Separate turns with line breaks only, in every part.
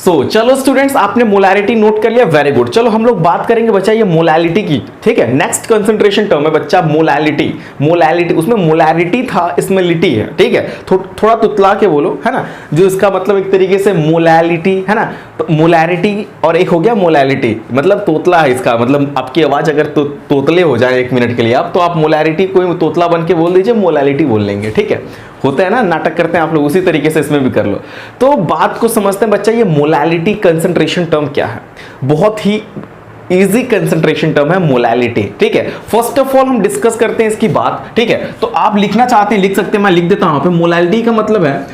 चलो स्टूडेंट्स, आपने molarity note कर लिया, वेरी गुड। चलो हम लोग बात करेंगे बच्चा ये मोलैलिटी की, ठीक है। नेक्स्ट कंसंट्रेशन टर्म है बच्चा मोलैलिटी। मोलैलिटी, उसमें मोलैरिटी था, इसमें लिटी है, ठीक है। थोड़ा तुतला के बोलो, है ना, जो इसका मतलब एक तरीके से मोलैलिटी है ना, तो मोलैरिटी और एक हो गया मोलैलिटी, मतलब तोतला है इसका मतलब। आपकी आवाज अगर तोतले हो जाए 1 मिनट के लिए आप, तो आप मोलैरिटी कोई तोतला बन के बोल दीजिए, मोलैलिटी बोल लेंगे, ठीक है। होता है ना, नाटक करते हैं आप लोग, उसी तरीके से इसमें भी कर लो। तो बात को समझते हैं बच्चा, ये मोलैलिटी कंसंट्रेशन टर्म क्या है। बहुत ही इजी कंसंट्रेशन टर्म है मोलैलिटी, ठीक है। फर्स्ट ऑफ ऑल हम डिस्कस करते हैं इसकी बात, ठीक है। तो आप लिखना चाहते हैं लिख सकते हैं, मैं लिख देता हूं यहाँ पे। मोलैलिटी का मतलब है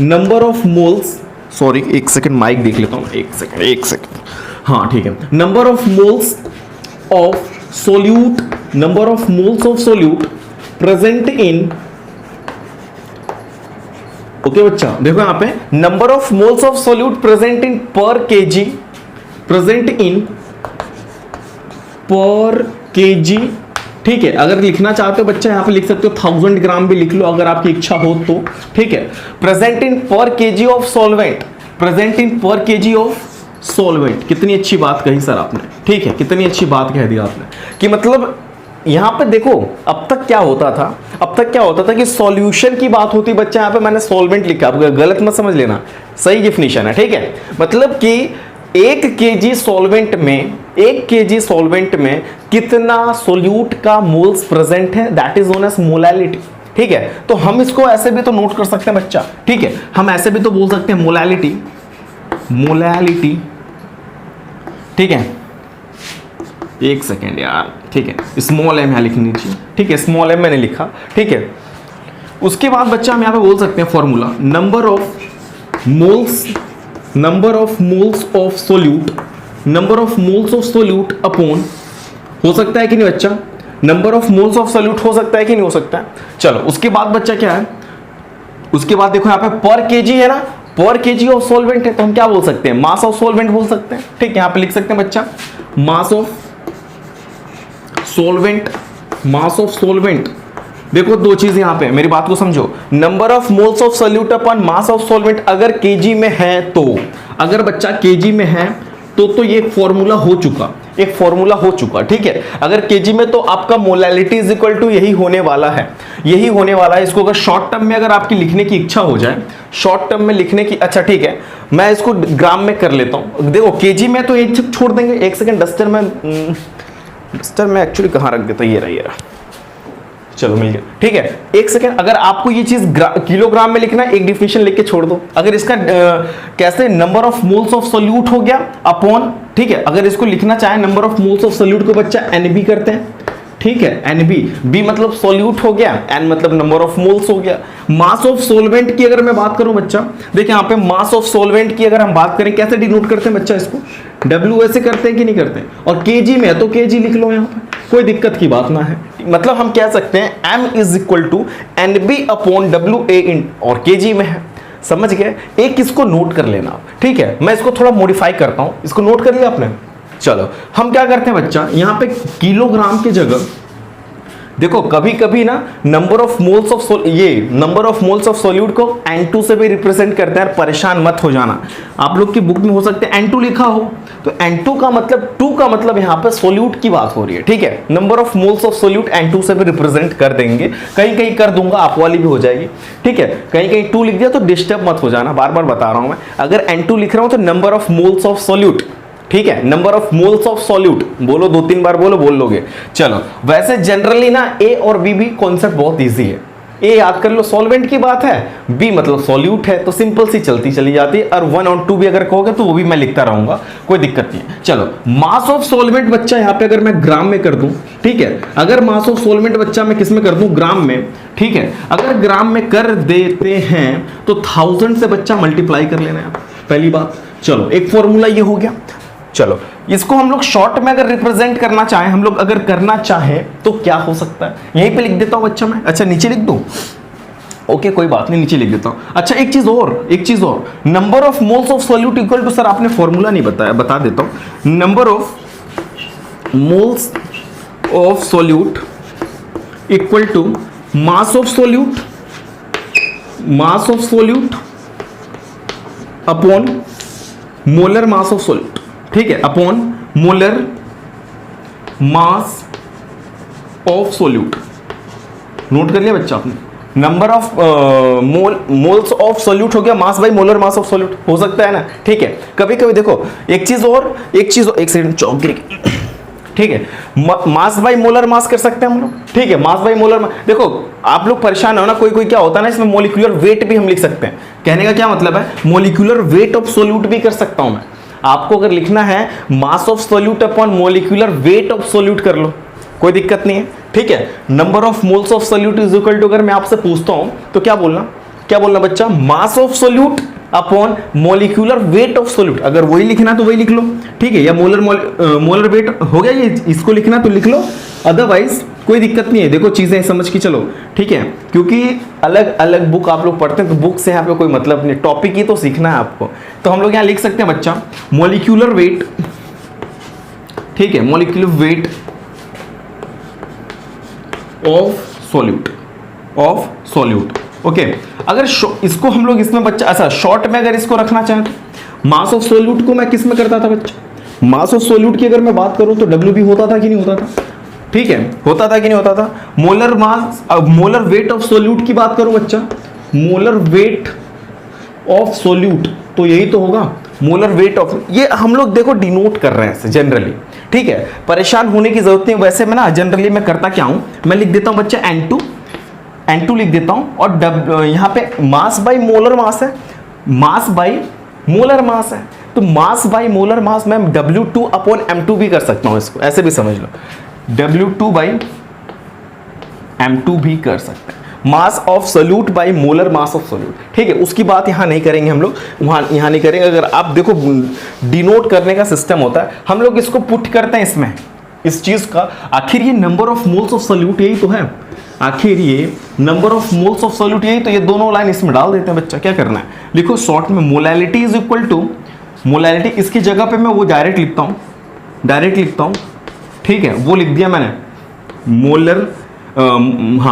number of moles, sorry 1 second mike देख लेता हूं, 1 सेकंड, हाँ ठीक है। Number of moles of solute present in, okay बच्चा देखो यहां पे, number of moles of solute present in per KG, ठीक है। अगर लिखना चाहते हो बच्चा यहां पे लिख सकते हो 1000 ग्राम भी लिख लो अगर आपकी इच्छा हो तो, ठीक है। Present in per KG of solvent, कितनी अच्छी बात कही सर आपने, ठीक है, कितनी अच्छी बात कह दी आपने कि मतलब यहां पे देखो अब तक क्या होता था कि सॉल्यूशन की बात होती बच्चा, यहां पे मैंने सॉल्वेंट लिखा, गलत मत समझ लेना, सही डेफिनेशन है, ठीक है। मतलब कि 1 केजी सॉल्वेंट में कितना सोल्यूट का मोल्स प्रेजेंट है, that is known as molality, ठीक है। तो हम इसको ऐसे भी तो नोट कर सकते हैं बच्चा, ठीक है। हम ऐसे भी तो बोल सकते हैं मोलैलिटी, ठीक है। 1 सेकेंड यार, ठीक है, स्मॉल एम यहां लिखनी चाहिए, ठीक है, स्मॉल एम मैंने लिखा, ठीक है। उसके बाद बच्चा हम यहां पे बोल सकते हैं formula, number of moles of solute upon, हो सकता है कि नहीं बच्चा, number of moles of solute हो सकता है कि नहीं हो सकता है। चलो उसके बाद बच्चा क्या है, उसके बाद देखो यहां पे पर केजी है ना, पर केजी ऑफ सॉल्वेंट है, तो हम क्या बोल सकते हैं, मास ऑफ सॉल्वेंट बोल सकते हैं, ठीक है। यहां पे लिख सकते हैं बच्चा मास ऑफ सॉल्वेंट। देखो 2 चीज यहां पे, मेरी बात को समझो, number of moles of solute upon mass of solvent अगर केजी में है तो, अगर बच्चा केजी में है तो ये फॉर्मूला हो चुका, ठीक है। अगर केजी में तो आपका मोलैलिटी इज इक्वल टू यही होने वाला है। इसको अगर शॉर्ट टर्म में अगर आपकी लिखने की इच्छा हो जाए, शॉर्ट टर्म में लिखने की, अच्छा ठीक है, मैं इसको ग्राम में कर लेता हूं। देखो केजी में तो ये छोड़ देंगे, 1 सेकंड डस्टर में एक्चुअली कहां रख देता, ये रहा, चलो मिल गया, ठीक है। 1 सेकंड, अगर आपको ये चीज किलोग्राम में लिखना है, एक डिफिनेशन लिख के छोड़ दो। अगर इसका कैसे number of moles of solute हो गया अपॉन, ठीक है। अगर इसको लिखना चाहे number of moles of solute को बच्चा NB करते हैं, ठीक है, NB, B मतलब सोल्यूट हो गया, N मतलब नंबर ऑफ मोल्स हो गया। मास ऑफ सॉल्वेंट की अगर मैं बात करूं बच्चा, देखिए यहां पे मास ऑफ सॉल्वेंट की अगर हम बात करें, कैसे डिनोट करते हैं बच्चा इसको, W ऐसे करते हैं कि नहीं करते हैं, और केजी में है तो केजी लिख लो, यहां पे कोई दिक्कत की बात ना है। मतलब हम कह सकते हैं M is equal to NB upon WA और केजी में है, समझ गए। एक इसको नोट कर लेना, ठीक है। मैं इसको थोड़ा मॉडिफाई करता हूं, इसको नोट कर लिया आपने। चलो हम क्या करते हैं बच्चा, यहां पे किलोग्राम की जगह देखो कभी कभी ना number of moles of solute को N2 से भी रिप्रेजेंट करते हैं, परेशान मत हो जाना। आप लोग की बुक में हो सकते हैं N2 लिखा हो, तो N2 का मतलब 2 का मतलब यहाँ पे सोल्यूट की बात हो रही है, ठीक है। Number of moles of solute N2 से भी रिप्रेजेंट कर देंगे, कहीं कहीं कर दूंगा, आप वाली भी हो जाएगी, ठीक है। कहीं कहीं 2 लिख दिया तो डिस्टर्ब मत हो जाना, बार बार बता रहा हूं मैं। अगर N2 लिख रहा हूं तो number of moles of solute, ठीक है, number of moles of solute बोलो, 2-3 बार बोल लोगे। चलो वैसे जनरली ना A और B भी कॉन्सेप्ट बहुत इजी है। A याद कर लो, सॉल्वेंट की बात है, B मतलब सॉल्यूट है, तो सिंपल सी चलती चली जाती है। और 1 और 2 भी अगर कहोगे तो वो भी मैं लिखता रहूंगा, कोई दिक्कत नहीं है। चलो मास ऑफ सॉल्वेंट बच्चा यहां पे अगर मैं ग्राम में कर दूं, ठीक है, अगर मास ऑफ सॉल्वेंट बच्चा मैं किस में कर दूं, ग्राम में, ठीक है। अगर ग्राम में कर देते हैं तो 1000 से बच्चा मल्टीप्लाई कर लेना है, पहली बात। चलो एक फॉर्मूला ये हो गया। चलो इसको हम लोग शॉर्ट में अगर रिप्रेजेंट करना चाहें, हम लोग अगर करना चाहें तो क्या हो सकता है, यहीं पे लिख देता हूं बच्चा मैं, अच्छा नीचे लिख दूं, ओके कोई बात नहीं, नीचे लिख देता हूं। अच्छा एक चीज और, number of moles of solute equal to, sir आपने फॉर्मूला नहीं बताया, बता देता हूं, number of moles of solute equal to mass of solute upon molar mass of solute, ठीक है, upon molar mass of solute. Note कर लिया बच्चा आपने? Number of moles of solute हो गया mass by molar mass of solute, हो सकता है ना, ठीक है। कभी कभी देखो एक चीज और एक सेकंड चौक गिर गई, ठीक है, मास बाई मोलर मास कर सकते हैं हम लोग, ठीक है, मास बाई मोलर। देखो आप लोग परेशान हो ना, कोई कोई क्या होता है ना, इसमें मोलिकुलर वेट भी हम लिख सकते हैं। कहने का क्या मतलब है, मोलिकुलर वेट ऑफ सॉल्यूट भी कर सकता हूं मैं। आपको अगर लिखना है mass of solute upon molecular weight of solute कर लो, कोई दिक्कत नहीं है, ठीक है। Number of moles of solute is equal to, अगर मैं आपसे पूछता हूं तो क्या बोलना बच्चा, mass of solute upon molecular weight of solute. अगर वही लिखना तो वही लिख लो, ठीक है, या मोलर वेट हो गया, ये इसको लिखना तो लिख लो, अदरवाइज कोई दिक्कत नहीं है। देखो चीजें समझ के चलो, ठीक है, क्योंकि अलग अलग बुक आप लोग पढ़ते हैं तो बुक से यहाँ पे कोई मतलब नहीं, टॉपिक ही तो सीखना है आपको। तो हम लोग यहाँ लिख सकते हैं बच्चा मोलिकुलर वेट, ठीक है, molecular weight of solute, okay. अगर इसको हम लोग इसमें बच्चा ऐसा शॉर्ट में अगर इसको रखना चाहें तो मास ऑफ सॉल्यूट को मैं किस में करता था बच्चा, मास ऑफ सॉल्यूट की अगर मैं बात करूं तो डब्ल्यू भी होता था कि नहीं होता था, ठीक है, होता था कि नहीं होता था। मोलर मास, अब मोलर वेट ऑफ सॉल्यूट की बात करूं बच्चा, मोलर वेट ऑफ सॉल्यूट तो यही तो होगा, मोलर वेट ऑफ, ये हम लोग देखो डिनोट कर रहे हैं जनरली, ठीक है, परेशान होने की जरूरत नहीं। वैसे मैं ना जनरली मैं करता क्या हूं, मैं लिख देता हूं बच्चा N2 लिख देता हूं, और यहां पे मास बाई मोलर मास है, मास बाई मोलर मास है, तो मास बाई मोलर मास मैं W2 अपॉन M2 भी कर सकता हूं, इसको ऐसे भी समझ लो, W2 बाई M2 भी कर सकते हैं, मास of solute by molar mass of solute, ठीक है। उसकी बात यहां नहीं करेंगे हम लोग, यहां नहीं करेंगे। अगर आप देखो डिनोट करने का सिस्टम होता है, हम लोग इसको पुट करते हैं इसमें, इस चीज का, आखिर ये number of moles of solute यही तो है, आखिर ये number of moles of solute यही तो, ये दोनों लाइन इसमें डाल देते हैं बच्चा। क्या करना है, लिखो शॉर्ट में molality is equal to, molality इसकी जगह पे मैं वो डायरेक्ट लिखता हूं, ठीक है, वो लिख दिया मैंने, molar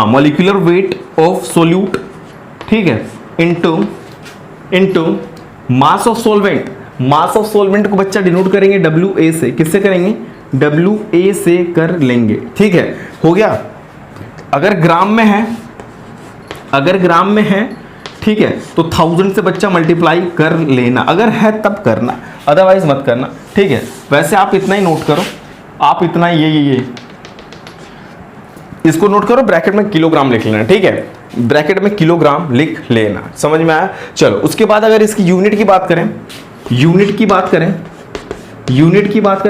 molecular weight of solute, ठीक है, into mass of solvent. Mass of solvent को बच्चा डिनोट करेंगे WA से, किससे करेंगे, WA से कर लेंगे, ठीक है, हो गया। अगर ग्राम में है, ठीक है, तो 1000 से बच्चा मल्टीप्लाई कर लेना, अगर है तब करना, अदरवाइज मत करना, ठीक है। वैसे आप इतना ही नोट करो, आप इतना ये इसको नोट करो, ब्रैकेट में किलोग्राम लिख लेना, ठीक है, ब्रैकेट में किलोग्राम लिख लेना, समझ में आया। चलो उसके बाद अगर इसकी यूनिट की बात करें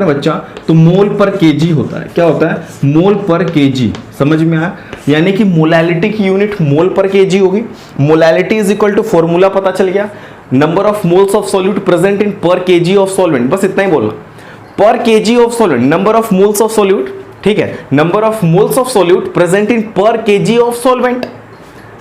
बच्चा, तो मोल पर केजी होता है, क्या होता है, मोल पर केजी, समझ में आया। यानी कि मोलैलिटी की यूनिट मोल पर केजी होगी। Molality is equal to, formula पता चल गया, number of moles of solute present in per KG of solvent, बस इतना ही बोलना, per KG of solvent, number of moles of solute, ठीक है, number of moles of solute present in per KG of solvent,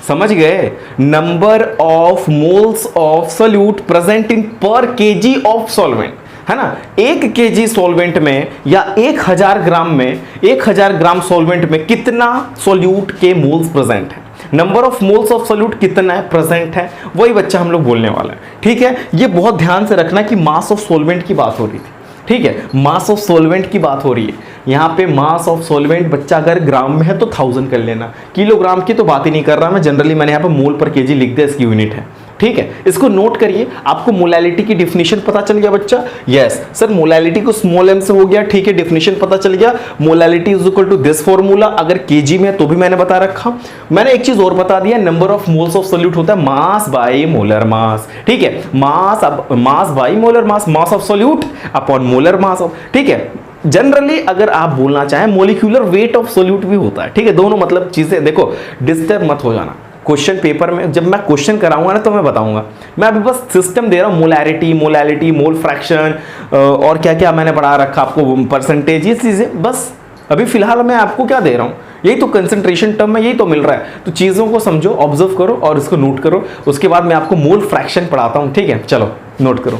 समझ गए, number of moles of solute present in per KG of solvent, है ना। 1 KG solvent में या 1000 ग्राम में, 1000 ग्राम solvent में कितना सॉल्यूट के मोल्स प्रेजेंट है, number of moles of solute कितना है प्रेजेंट है, वही बच्चा हम लोग बोलने वाला है, ठीक है। ये बहुत ध्यान से रखना कि मास ऑफ सॉल्वेंट की बात हो रही थी, ठीक है, मास ऑफ सॉल्वेंट की बात हो रही है यहाँ पे। मास ऑफ सॉल्वेंट बच्चा अगर ग्राम में है तो 1000 कर लेना, किलोग्राम की तो बात ही नहीं कर रहा मैं, जनरली मैंने यहाँ पे मोल पर केजी लिख दिया, इसकी यूनिट है, ठीक है। इसको नोट करिए, आपको मोलैलिटी की डिफिनेशन पता चल गया बच्चा, यस सर मोलैलिटी को स्मॉल m से हो गया, ठीक है, डिफिनेशन पता चल गया, molality is equal to this formula, अगर केजी में तो भी मैंने बता रखा। मैंने एक चीज और बता दिया, number of moles of solute होता है मास बाय मोलर मास, ठीक है, mass by molar mass, mass of solute upon molar mass of, ठीक है। जनरली अगर आप बोलना चाहें मोलिक्यूलर वेट ऑफ सॉल्यूट भी होता है, ठीक है, दोनों मतलब चीजें, देखो डिस्टर्ब मत हो जाना, क्वेश्चन पेपर में जब मैं क्वेश्चन कराऊंगा ना तो मैं बताऊंगा, मैं अभी बस सिस्टम दे रहा हूं, मोलैलिटी, मोल फ्रैक्शन और क्या क्या मैंने पढ़ा रखा आपको, परसेंटेज, ये चीजें बस अभी फिलहाल मैं आपको क्या दे रहा हूं, यही तो कंसंट्रेशन टर्म में यही तो मिल रहा है। तो चीजों को समझो, ऑब्जर्व करो और इसको नोट करो, उसके बाद मैं आपको मोल फ्रैक्शन पढ़ाता हूं, ठीक है, चलो नोट करो।